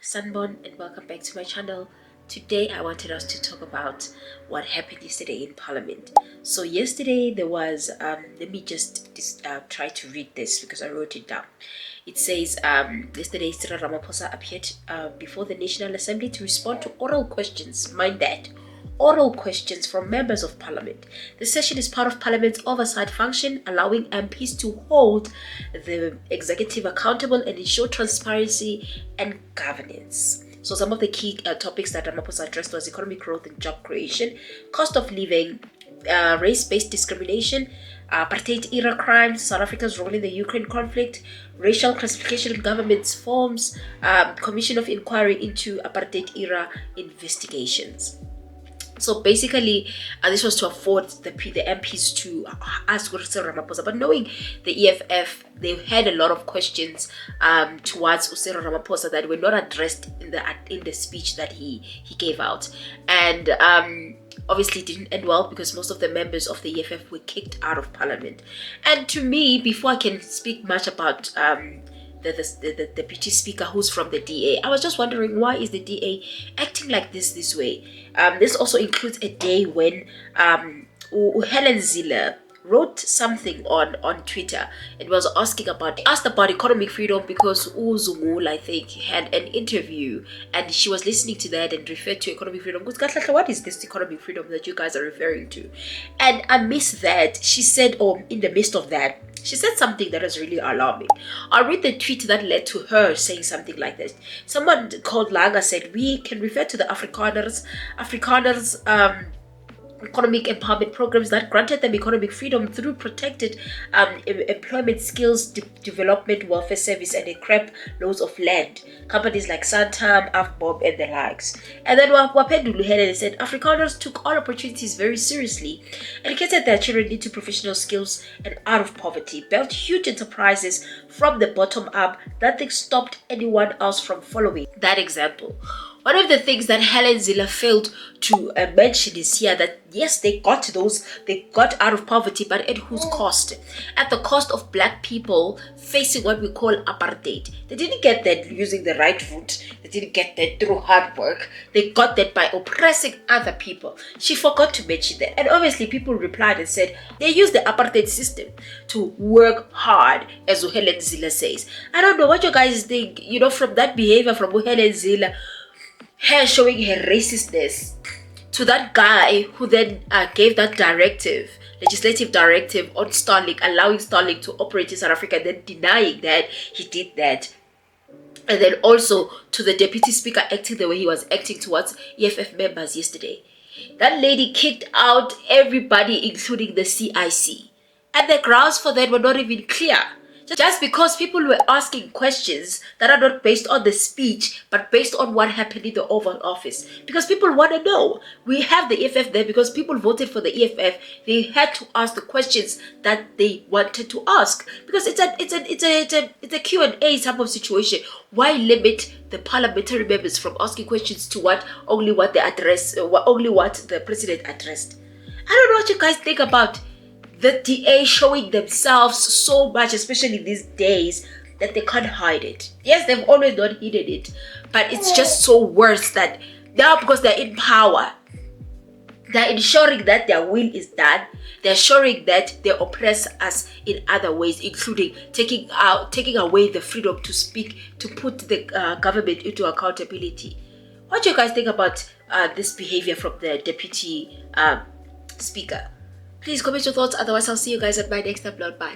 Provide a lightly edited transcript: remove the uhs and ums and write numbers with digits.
Sunborn, and welcome back to my channel. Today I wanted us to talk about what happened yesterday in Parliament. So yesterday there was, let me just try to read this because I wrote it down. It says, yesterday CYRIL MAPHOSA appeared before the National Assembly to respond to oral questions. Mind that. Oral questions from members of Parliament. The session is part of Parliament's oversight function, allowing MPs to hold the executive accountable and ensure transparency and governance. So some of the key topics that Ramaphosa addressed was economic growth and job creation, cost of living, race-based discrimination, apartheid-era crimes, South Africa's role in the Ukraine conflict, racial classification in government's forms, commission of inquiry into apartheid-era investigations. So basically, this was to afford the MPs to ask CYRIL Ramaphosa. But knowing the EFF, they had a lot of questions towards CYRIL Ramaphosa that were not addressed in the speech that he gave out, and obviously it didn't end well because most of the members of the EFF were kicked out of Parliament. And to me, before I can speak much about the deputy speaker who's from the DA, I was just wondering, why is the DA acting like this way? This also includes a day when Helen Zille wrote something on Twitter. It was asked about economic freedom because Zungul, I think, had an interview and she was listening to that and referred to economic freedom. What is this economic freedom that you guys are referring to? And I missed that. She said, in the midst of that, she said something that was really alarming. I'll read the tweet that led to her saying something like this. Someone called Laga said, we can refer to the Afrikaners economic empowerment programs that granted them economic freedom through protected employment, skills development, welfare service, and a crap loads of land. Companies like Santam, Afbob, and the likes. And then Wapendulu Helen said, Afrikaners took all opportunities very seriously, educated their children into professional skills and out of poverty, built huge enterprises from the bottom up. Nothing stopped anyone else from following that example. One of the things that Helen Zille failed to mention is here that yes, they got out of poverty, but at whose cost? At the cost of black people facing what we call apartheid. They didn't get that using the right route. They didn't get that through hard work. They got that by oppressing other people. She forgot to mention that. And obviously people replied and said they used the apartheid system to work hard, as Helen Zille says. I don't know what you guys think, from that behavior from Helen Zille, her showing her racistness, to that guy who then gave that legislative directive on Starlink, allowing Starlink to operate in South Africa, and then denying that he did that. And then also to the deputy speaker acting the way he was acting towards EFF members yesterday. That lady kicked out everybody, including the CIC. And the grounds for that were not even clear. Just because people were asking questions that are not based on the speech, but based on what happened in the Oval Office. Because people want to know. We have the EFF there because people voted for the EFF. They had to ask the questions that they wanted to ask. Because it's a Q&A type of situation. Why limit the parliamentary members from asking questions to only what the president addressed? I don't know what you guys think about the DA showing themselves so much, especially these days, that they can't hide it. Yes, they've always not hidden it, but it's just so worse that now, because they're in power, they're ensuring that their will is done. They're ensuring that they oppress us in other ways, including taking away the freedom to speak, to put the government into accountability. What do you guys think about this behavior from the deputy speaker? Please comment your thoughts. Otherwise, I'll see you guys at my next upload. Bye.